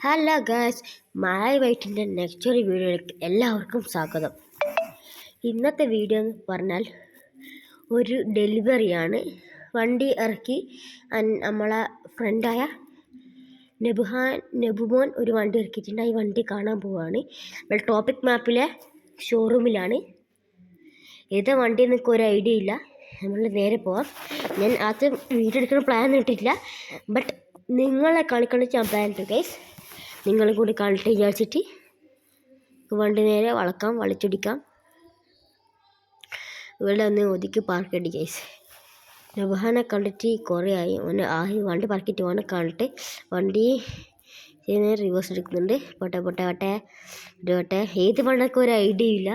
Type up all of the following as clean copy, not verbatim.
Hello guys, മഴ വൈറ്റിൻ്റെ next ഒരു വീഡിയോയിലേക്ക് എല്ലാവർക്കും സ്വാഗതം. ഇന്നത്തെ വീഡിയോ എന്ന് പറഞ്ഞാൽ ഒരു ഡെലിവറിയാണ്. വണ്ടി ഇറക്കി നമ്മളെ ഫ്രണ്ടായ നെബുമോൻ ഒരു വണ്ടി ഇറക്കിയിട്ടുണ്ട്. ഈ വണ്ടി കാണാൻ പോവുകയാണ്. നമ്മൾ ടോപ്പിക് മാപ്പിലെ ഷോറൂമിലാണ്. ഏതാ വണ്ടി എന്നൊക്കെ ഒരു ഐഡിയ ഇല്ല. നമ്മൾ നേരെ പോവാം. ഞാൻ ആദ്യം വീഡിയോ എടുക്കുന്ന പ്ലാൻ ഇട്ടിട്ടില്ല, ബട്ട് നിങ്ങളെ കാണിക്കണം ഞാൻ പ്ലാൻ ഇട്ടു ഗൈസ്. നിങ്ങളും കൂടി കാണിട്ട് വിചാരിച്ചിട്ട് വണ്ടി നേരെ വളച്ചൊടിക്കാം. ഇവിടെ ഒന്ന് ഒതുക്കി പാർക്ക് ചെയ്തി ഗൈസ്. നബഹാനെ കണ്ടിട്ട് കുറേ ആയി. വണ്ടി പാർക്കിട്ട് ഓനെ കണ്ടിട്ട് വണ്ടി റിവേഴ്സ് എടുക്കുന്നുണ്ട്. പോട്ടെ ഏത് പണ്ടൊക്കെ ഒരു ഐഡിയ ഇല്ല.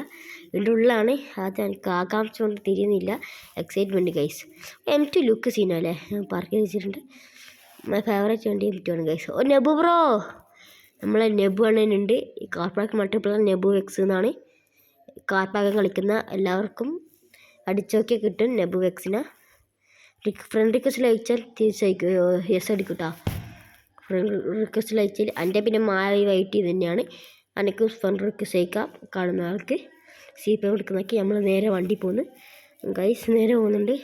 ഇതിൻ്റെ ഉള്ളിലാണ്. അത് എനിക്ക് ആകാംക്ഷ കൊണ്ട് തിരിയുന്നില്ല. Excitement guys. M2 ലുക്ക് സീനല്ലേ ഞാൻ പാർക്ക് ചെയ്ത് വെച്ചിട്ടുണ്ട്. മൈ ഫേവറേറ്റ് വണ്ടി M2 ആണ് ഗൈസ്. ഓ നെബു ബ്രോ, നമ്മളെ നെബു അണ്ണനുണ്ട്. ഈ കാർപ്പാക്ക് മൾട്ടിപ്പിൾ നെബു എക്സ് എന്നാണ്. കാർപ്പാക്കം കളിക്കുന്ന എല്ലാവർക്കും അടിച്ചോക്കിയാൽ കിട്ടും നെബു എക്സിനെ. ഫ്രണ്ട് റിക്വസ്റ്റ് അയച്ചാൽ തിരിച്ചയക്കും. യെസ് അടിക്കും കേട്ടോ. ഫ്രണ്ട് റിക്വസ്റ്റ് അയച്ചാൽ എൻ്റെ പിന്നെ മായി വെയിറ്റ് ചെയ്ത് തന്നെയാണ്. എനിക്ക് ഫ്രണ്ട് റിക്വസ്റ്റ് അയക്കാം. കാണുന്ന ആൾക്ക് CPM എടുക്കുന്നതൊക്കെ നമ്മൾ നേരെ വണ്ടി പോകുന്നു ഗൈസ്. നേരെ പോകുന്നുണ്ട്.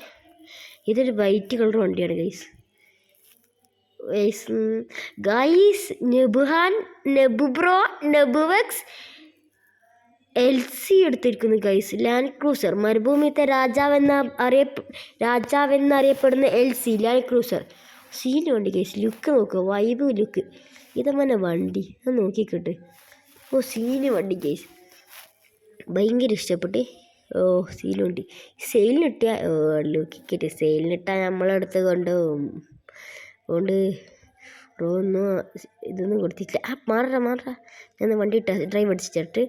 ഇതൊരു വൈറ്റ് കളർ വണ്ടിയാണ് ഗൈസ്. ഗൈസ് നെബു ബ്രോ നെബുവെക്സ് LC എടുത്തിരിക്കുന്നു ഗൈസ്. ലാൻഡ് ക്രൂസർ, മരുഭൂമിത്തെ രാജാവെന്നറിയപ്പെടുന്ന LC ലാൻഡ് ക്രൂസർ. സീൻ വണ്ടി ഗൈസ്. ലുക്ക് നോക്കുക, വൈബ് ലുക്ക്. ഇതമ്മനെ വണ്ടി അത് നോക്കിക്കിട്ട്. ഓ സീന് വണ്ടി ഗൈസ്, ഭയങ്കര ഇഷ്ടപ്പെട്ട്. ഓ സീൻ വണ്ടി. സെയിലിനിട്ടാൽ ലുക്കിക്കിട്ട് സെയിലിനിട്ടാൽ നമ്മളെടുത്ത് കൊണ്ടുപോകും. അതുകൊണ്ട് ഇതൊന്നും കൊടുത്തിട്ടില്ല. മാറ ഞാൻ വണ്ടി ഡ്രൈവ് അടിച്ചിട്ട്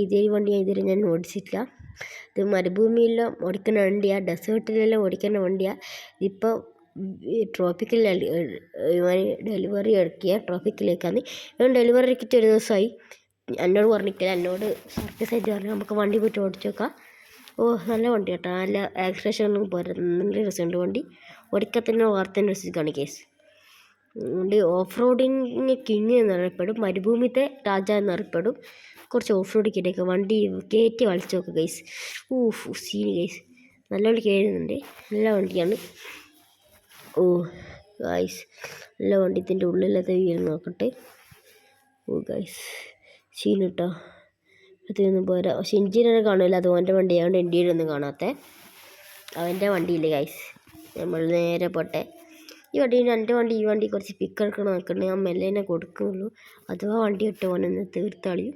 ഇതേ വണ്ടി ഇതുവരെ ഞാൻ ഓടിച്ചിട്ടില്ല. ഇത് മരുഭൂമിയെല്ലാം ഓടിക്കുന്ന വണ്ടിയാണ്, ഡെസേർട്ടിലെല്ലാം ഓടിക്കുന്ന വണ്ടിയാണ്. ഇപ്പോൾ ട്രോപ്പിക്കൽ ഡെലിവറി ഇറക്കിയ ട്രോപ്പിക്കിലേക്കാണ്. ഞാൻ ഡെലിവറി ഇറക്കിയിട്ട് ഒരു ദിവസമായി. എന്നോട് പറഞ്ഞിട്ടില്ല, എന്നോട് സർവീസ് ആയിട്ട് പറഞ്ഞു നമുക്ക് വണ്ടി പോയിട്ട് ഓടിച്ചു നോക്കാം. ഓ നല്ല വണ്ടി കേട്ടോ, നല്ല ആക്സിലേഷൻ ഒന്നും പോരാ, നല്ല രസമുണ്ട് വണ്ടി. ഓടിക്കത്തന്നെ വാർത്തന്നെ രസിക്കാണ് കേസ്. അതുകൊണ്ട് ഓഫ് റോഡിങ് കിങ് എന്നറിയപ്പെടും, മരുഭൂമിത്തെ രാജ എന്നറിയപ്പെടും. കുറച്ച് ഓഫ് റോഡ് കിട്ടിയേക്കാം. വണ്ടി കയറ്റി വലിച്ചു നോക്കുക ഗൈസ്. സീന് ഗൈസ്, നല്ല വണ്ടി കയറുന്നുണ്ട്. നല്ല വണ്ടിയാണ്. ഓ ഗൈസ് നല്ല വണ്ടി. ഇതിൻ്റെ ഉള്ളിലത്തെ വീട് നോക്കട്ടെ. ഓ ഗൈസ് സീൻ കേട്ടോ. അതൊന്നും പോരാ. പക്ഷെ എൻജിനൊന്നും കാണില്ല. അത് അവൻ്റെ വണ്ടിയാണ്ട് എൻജിനൊന്നും കാണാത്ത അവൻ്റെ വണ്ടിയില്ലേ ഗൈസ്. നമ്മൾ നേരെ പോട്ടെ. ഈ വണ്ടി കുറച്ച് പിക്ക് എടുക്കണം നോക്കണേ. ഞാൻ മെല്ലേനെ കൊടുക്കുന്നുള്ളൂ. അഥവാ വണ്ടി ഇട്ട് പോകാനൊന്ന് തീർത്താളിയും.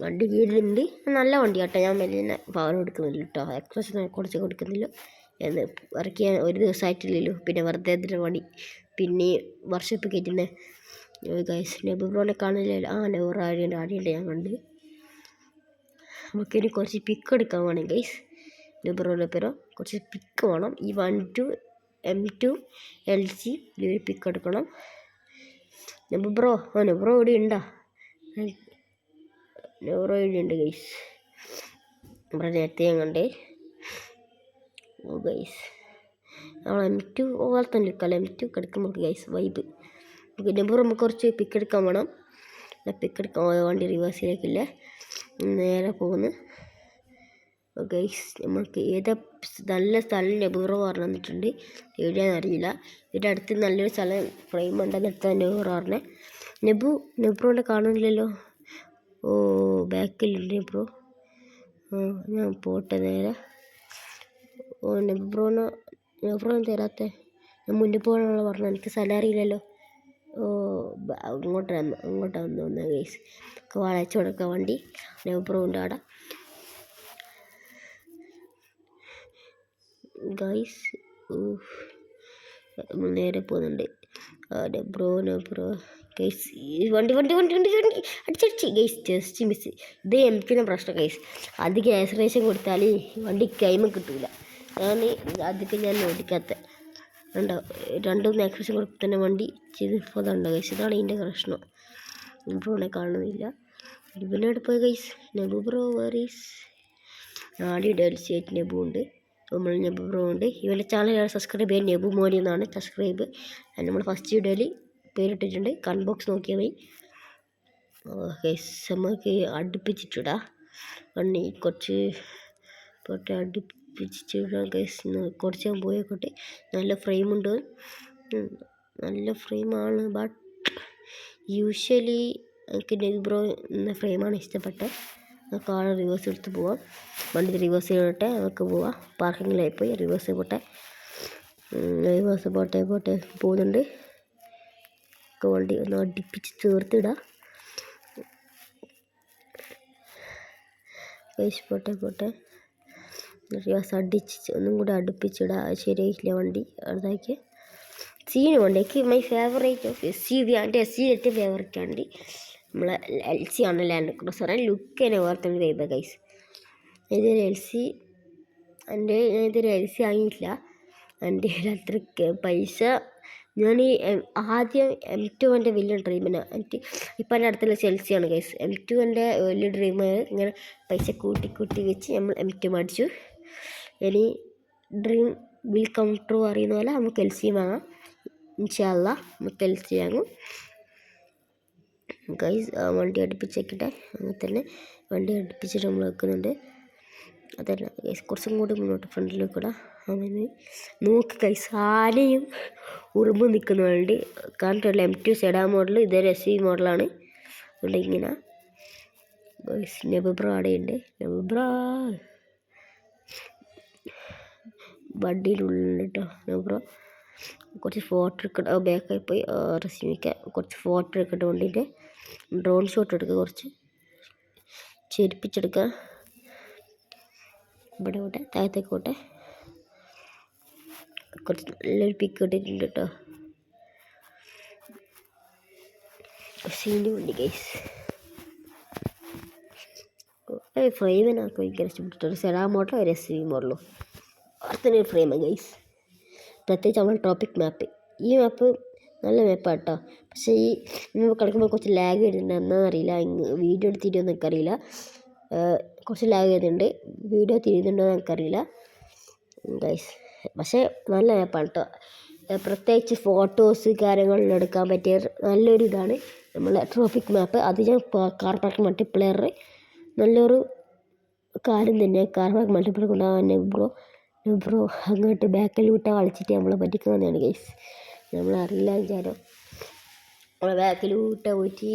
വണ്ടി കീഴിലുണ്ട്. നല്ല വണ്ടി കേട്ടോ. ഞാൻ മെല്ലേനെ പവർ കൊടുക്കുന്നില്ല കേട്ടോ. എക്സ്പ്രസ് കുറച്ച് കൊടുക്കുന്നില്ല എന്ന് ഇറക്കിയാൽ ഒരു ദിവസമായിട്ടില്ലല്ലോ. പിന്നെ വെറുതെ എന്തിൻ്റെ പണി. പിന്നെ വർഷപ്പ് കയറ്റിൻ്റെ ഗൈസ്. നെബു ബ്രോനെ കാണില്ലല്ലോ. നെബു ആടിയുണ്ട് ഞാൻ കണ്ട്. നമുക്കിനി കുറച്ച് പിക്ക് എടുക്കാൻ വേണം ഗൈസ്. നെബു ബ്രോനെ പേരോ കുറച്ച് പിക്ക് വേണം. ഈ M2 LC ഒരു പിക്ക് എടുക്കണം. നെബു ബ്രോ ഇവിടെ ഉണ്ടോ? നെബു ബ്രോ ഇവിടെ ഉണ്ട് ഗൈസ്. നമ്മുടെ നേരത്തെ ഞാൻ കണ്ടേ. ഓ ഗൈസ് നമ്മൾ M2 പോലെ തന്നെ എടുക്കാം. M2 എടുക്കുമ്പോൾ ഗൈസ് വൈബ്. നെബു ബ്രോ നമുക്ക് കുറച്ച് പിക്ക് എടുക്കാൻ വേണം. പിക്ക് എടുക്കാൻ വണ്ടി റിവേഴ്സിലേക്കില്ല, നേരെ പോകുന്നു ഗൈസ്. നമുക്ക് ഏതാ നല്ല സ്ഥലം നെബു ബ്രോ പറഞ്ഞു തന്നിട്ടുണ്ട്. എവിടെയാണെന്ന് അറിയില്ല. ഇതിൻ്റെ അടുത്ത് നല്ലൊരു സ്ഥലം ഫ്രെയിം ഉണ്ടെന്ന് എടുത്താൽ നെബു ബ്രോ പറഞ്ഞേ. നെബു ബ്രോനെ കാണുന്നില്ലല്ലോ. ഓ ബാക്കിലുണ്ട് ബ്രോ. ഞാൻ പോട്ടെ നേരെ. ഓ നെബു ബ്രോനെ തരാത്ത. ഞാൻ മുന്നിൽ പോകാനുള്ള പറഞ്ഞു. എനിക്ക് സ്ഥലം അറിയില്ലല്ലോ. ഓ അങ്ങോട്ടാണ് വന്ന ഗൈസ്. വളച്ചു കൊടുക്കുക വണ്ടി. നെബു ബ്രോൻ്റെ അവിടെ ഗൈസ്. നേരെ പോകുന്നുണ്ട്. Bro guys. വണ്ടി അടിച്ചടിച്ച് ഗൈസ്. Just miss. ഇത് എനിക്കിന് പ്രശ്നം ഗൈസ്. അധികം ആക്സിലറേഷൻ കൊടുത്താൽ വണ്ടി കൈമ കിട്ടൂല. ഞാൻ ഓടിക്കാത്ത രണ്ടും ആക്സിലറേഷൻ കൊടുത്ത് തന്നെ വണ്ടി ചെയ്ത് പോകുന്നുണ്ടോ ഗൈസ്. ഇതാണ് ഇതിൻ്റെ പ്രശ്നം. ബ്രോനെ കാണുന്നില്ല. ഇവനോട് പോയി ഗൈസ്. നെബു ബ്രോ വേറീസ്. ആടിയുടെ LC ആയിട്ട് നെബു ഉണ്ട്. നമ്മൾ നെബു ബ്രോ ഉണ്ട്. ഇവൻ്റെ ചാനൽ സബ്സ്ക്രൈബ് ചെയ്യാൻ നെബു മോലി എന്നാണ് സബ്സ്ക്രൈബ്. നമ്മൾ ഫസ്റ്റ് വീഡിയോയിൽ പേരിട്ടിട്ടുണ്ട്. കമൻറ്റ് ബോക്സ് നോക്കിയാൽ മതി. ഗൈസ് നമുക്ക് അടുപ്പിച്ചിട്ടിടാം. വണ്ടി കുറച്ച് പോട്ടെ, അടുപ്പിച്ചിടാം ഗൈസ്. കുറച്ച് ഞാൻ പോയിക്കോട്ടെ. നല്ല ഫ്രെയിമുണ്ട്, നല്ല ഫ്രെയിമാണ്. ബട്ട് യൂഷ്വലി എനിക്ക് നെബ്രോ എന്ന ഫ്രെയിമാണ് ഇഷ്ടപ്പെട്ടത്. നമുക്ക് ആളെ റിവേഴ്സ് എടുത്ത് പോവാം. വണ്ടി റിവേഴ്സ് ചെയ്യട്ടെ, നമുക്ക് പോവാം. പാർക്കിങ്ങിലായി പോയി റിവേഴ്സ് പോട്ടെ. റിവേഴ്സ് പോട്ടെ പോകുന്നുണ്ട്. വണ്ടി ഒന്ന് അടുപ്പിച്ച് ചേർത്തിടാം. പൈസ പോട്ടെ റിവേഴ്സ് അടിച്ച് ഒന്നും കൂടെ അടുപ്പിച്ചിടാം. ശരിയായിട്ടില്ല വണ്ടി. അതാക്കി സീന് വണ്ടി എനിക്ക് മൈ ഫേവറേറ്റ് ഓഫ് SUV എൻ്റെ SUV ഏറ്റവും ഫേവറേറ്റ് വണ്ടി നമ്മളെ LC ആണ്, ലാൻഡ് ക്രൂസർ. ലുക്ക് തന്നെ വേറെ വൈബ് ഗൈസ്. ഇതൊരു LC ഇതൊരു LC വാങ്ങിയിട്ടില്ല. എൻ്റെ അത്രയ്ക്ക് പൈസ. ഞാൻ ആദ്യം M2 എൻ്റെ വലിയ ഡ്രീമിനാണ്. എനിക്ക് ഇപ്പം എൻ്റെ അടുത്തുള്ള LC ആണ് ഗൈസ്. M2 എൻ്റെ വലിയ ഡ്രീം. ഇങ്ങനെ പൈസ കൂട്ടി വെച്ച് നമ്മൾ M2 മേടിച്ചു. ഇനി ഡ്രീം വിൽ കം ട്രൂ അറിയുന്ന പോലെ നമുക്ക് LC വാങ്ങാം. ഇൻഷാ അല്ലാഹ് നമുക്ക് LC വാങ്ങും ഗൈസ്. വണ്ടി അടുപ്പിച്ചേക്കട്ടെ. അങ്ങനെ തന്നെ വണ്ടി അടുപ്പിച്ചിട്ട് നമ്മൾ വെക്കുന്നുണ്ട്. അതല്ല ഗൈസ്, കുറച്ചും കൂടി മുന്നോട്ട് ഫ്രണ്ടിലേക്ക് കൂടെ അങ്ങനെ നോക്ക് ഗൈസ്. ആനയും ഉറുമ്പ് നിൽക്കുന്ന വണ്ടി കണ്ടിട്ടുള്ള M2 സെഡാ മോഡൽ. ഇതൊരു SUV മോഡലാണ്. അതുകൊണ്ട് ഇങ്ങനെ ഗൈസ് നെബ്രോ അവിടെയുണ്ട്. നെബ്രോ വണ്ടിയിലുള്ളിൽ കേട്ടോ. നെബ്രോ കുറച്ച് ഫോട്ടോ എടുക്കട്ടെ. ബാക്കായി പോയി റെസ്യൂമിക്കാൻ കുറച്ച് ഫോട്ടോ എടുക്കട്ടെ. വണ്ടീൻ്റെ ഡ്രോൺ ഷോട്ട് എടുക്കുക, കുറച്ച് ചെരിപ്പിച്ചെടുക്കുക. ഇവിടെ പോട്ടെ, താഴത്തേക്ക് പോട്ടെ. കുറച്ച് നല്ലൊരു പിക്ക് ഇട്ടിട്ടുണ്ട് കേട്ടോ. സീൻ്റെ വണ്ടി ഗൈസ്. ഫ്രെയിമിനൊക്കെ ഭയങ്കര ഇഷ്ടപ്പെട്ടിട്ട് സെഡാ മോഡലോ ഒരു SUV മോഡലോ അടുത്തൊരു ഫ്രെയിമാണ് ഗൈസ്. പ്രത്യേകിച്ച് നമ്മൾ ടോപ്പിക് മാപ്പ്. ഈ മാപ്പ് നല്ല മാപ്പാണ് കേട്ടോ. പക്ഷേ ഈ നമ്മൾ കളിക്കുമ്പോൾ കുറച്ച് ലാഗ് വരുന്നുണ്ട്. എന്താണെന്നറിയില്ല. വീഡിയോ എടുത്തിട്ടോ എന്ന് എനിക്കറിയില്ല. കുറച്ച് ലാഗ് വരുന്നുണ്ട്. വീഡിയോ തിരിയുന്നുണ്ടോ എന്ന് എനിക്കറിയില്ല ഗൈസ്. പക്ഷേ നല്ല മാപ്പാണ് കേട്ടോ. പ്രത്യേകിച്ച് ഫോട്ടോസ് കാര്യങ്ങളിൽ എടുക്കാൻ പറ്റിയ നല്ലൊരു ഇതാണ് നമ്മളെ ട്രോപ്പിക് മാപ്പ്. അത് ഞാൻ കാർ പാർക്ക് മൾട്ടിപ്ലെയർ നല്ലൊരു കാര്യം തന്നെ. കാർ പാർക്ക് മൾട്ടിപ്ലെയർ കൊണ്ടാകാൻ ബ്രോ അങ്ങോട്ട് ബാക്കിലൂട്ടാ കളിച്ചിട്ട് നമ്മളെ പറ്റിക്കുന്നതാണ് ഗൈസ്. നമ്മളറിയില്ല വിചാരം. നമ്മളെ ബാക്കിലൂട്ട പോയിട്ട്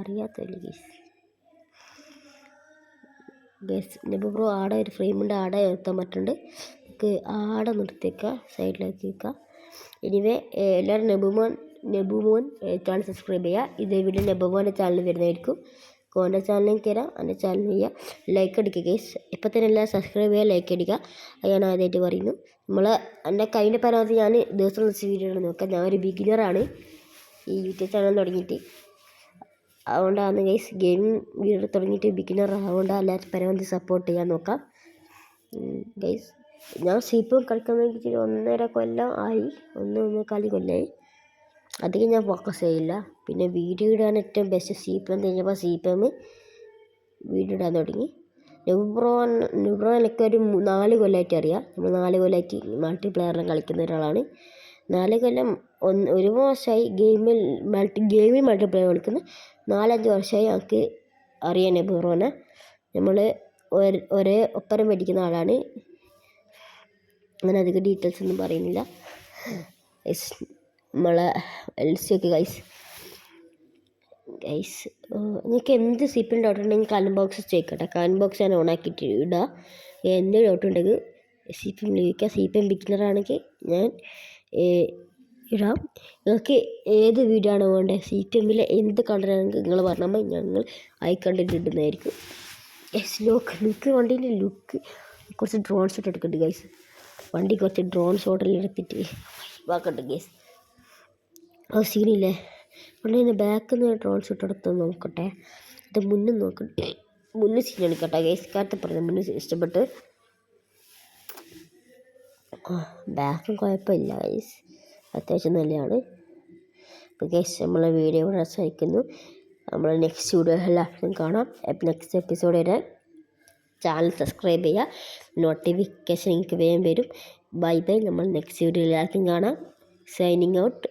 അറിയാത്തല്ലേ ഗൈസ്. ബ്രോ ആടെ ഒരു ഫ്രെയിമുണ്ട്. ആടെ നിർത്താൻ പറ്റുന്നുണ്ട്. നമുക്ക് ആടെ നിർത്തിയേക്കാം, സൈഡിലേക്ക് വെക്കാം. എനിവേ എല്ലാവരും നെബുമോൻ ചാനൽ സബ്സ്ക്രൈബ് ചെയ്യുക. ഇതേ വീഡിയോ നെബുമോൻ്റെ ചാനൽ വരുന്നതായിരിക്കും. കോൻ്റെ ചാനലിലേക്ക് കയറാം, എൻ്റെ ചാനൽ ചെയ്യുക, ലൈക്ക് അടിക്കുക ഗൈസ്. ഇപ്പം തന്നെ എല്ലാം സബ്സ്ക്രൈബ് ചെയ്യുക, ലൈക്ക് അടിക്കുക. അത് ഞാൻ ആദ്യമായിട്ട് പറയുന്നു. എൻ്റെ കയ്യിൻ്റെ പരമാവധി ഞാൻ ദിവസം വീഡിയോകൾ നോക്കാം. ഞാനൊരു ബിഗിനറാണ് ഈ യൂട്യൂബ് ചാനൽ തുടങ്ങിയിട്ട്. അതുകൊണ്ടാണ് ഗൈസ് ഗെയിമിങ് വീഡിയോ തുടങ്ങിയിട്ട് ബിഗിനർ. അതുകൊണ്ട് എല്ലാവരും പരമാവധി സപ്പോർട്ട് ചെയ്യാൻ നോക്കാം ഗൈസ്. ഞാൻ CPM കളിക്കാൻ വേണ്ടിയിട്ട് 1.5 കൊല്ലം ആയി. 1.25 കൊല്ലമായി. അധികം ഞാൻ ഫോക്കസ് ചെയ്യില്ല. പിന്നെ വീഡിയോ ഇടാൻ ഏറ്റവും ബെസ്റ്റ് CPM കഴിഞ്ഞപ്പോൾ CPM വീഡിയോ ഇടാൻ തുടങ്ങി. നെബ്രോ എനിക്കൊരു 4 കൊല്ലമായിട്ട് അറിയാം. നമ്മൾ 4 കൊല്ലമായിട്ട് മൾട്ടിപ്ലെയറിലും കളിക്കുന്ന ഒരാളാണ്. 4 കൊല്ലം 1 വർഷമായി ഗെയിമിൽ മൾട്ടിപ്ലെയർ കളിക്കുന്ന. 4-5 വർഷമായി ഞങ്ങൾക്ക് അറിയാം നെബ്രോനെ. നമ്മൾ ഒരേ ഒപ്പരം പഠിക്കുന്ന ആളാണ്. അങ്ങനെ അധികം ഡീറ്റെയിൽസ് ഒന്നും പറയുന്നില്ല. നമ്മളെ LC ഒക്കെ ഗൈസ് നിങ്ങൾക്ക് എന്ത് CPM ഡൗട്ട് ഉണ്ടെങ്കിൽ കമൻറ്റ് ബോക്സിൽ ചോദിക്കട്ടെ. കമൻറ്റ് ബോക്സ് ഞാൻ ഓണാക്കിയിട്ട് ഇടുക. എന്ത് ഡൗട്ട് ഉണ്ടെങ്കിൽ CPM ചോദിക്കുക. CPM ബിഗിനറാണെങ്കിൽ ഞാൻ ഇടാം. നിങ്ങൾക്ക് ഏത് വീഡിയോ ആണ് വേണ്ടത്, CPMൽ എന്ത് കണ്ടിട്ടാണെങ്കിൽ നിങ്ങൾ പറഞ്ഞാൽ ഞങ്ങൾ ആയി കണ്ടിട്ട് ഇടുന്നതായിരിക്കും. ലുക്ക് വണ്ടീൻ്റെ ലുക്ക് കുറച്ച് ഡ്രോൺ ഷോട്ട് എടുക്കുന്നുണ്ട് ഗൈസ്. വണ്ടി കുറച്ച് ഡ്രോൺ ഷോട്ടെല്ലാം എടുത്തിട്ട് വാക്കുന്നുണ്ട് ഗൈസ്. സീനില്ലേ വണ്ടീൻ്റെ ബാക്കിൽ നിന്ന് ഡ്രോൺ ഷോട്ട് എടുത്ത് നോക്കട്ടെ. അത് മുന്നും നോക്കട്ടെ. മുന്നേ സീൻ എടുക്കട്ടെ ഗൈസ്. കാലത്ത് പറഞ്ഞ മുന്നേ ഇഷ്ടപ്പെട്ട്. ബാക്കും കുഴപ്പമില്ല ഗൈസ്, അത്യാവശ്യം നല്ലതാണ്. അപ്പോൾ ഗൈസ് നമ്മളെ വീഡിയോ ഇവിടെ സഹിക്കുന്നു. നമ്മൾ നെക്സ്റ്റ് വീഡിയോ എല്ലാവരും കാണാം. നെക്സ്റ്റ് എപ്പിസോഡ് വരാൻ ചാനൽ സബ്സ്ക്രൈബ് ചെയ്യുക. നോട്ടിഫിക്കേഷൻ എനിക്ക് വേഗം വരും. ബൈ. നമ്മൾ നെക്സ്റ്റ് വീഡിയോ എല്ലാവർക്കും കാണാം. Signing out.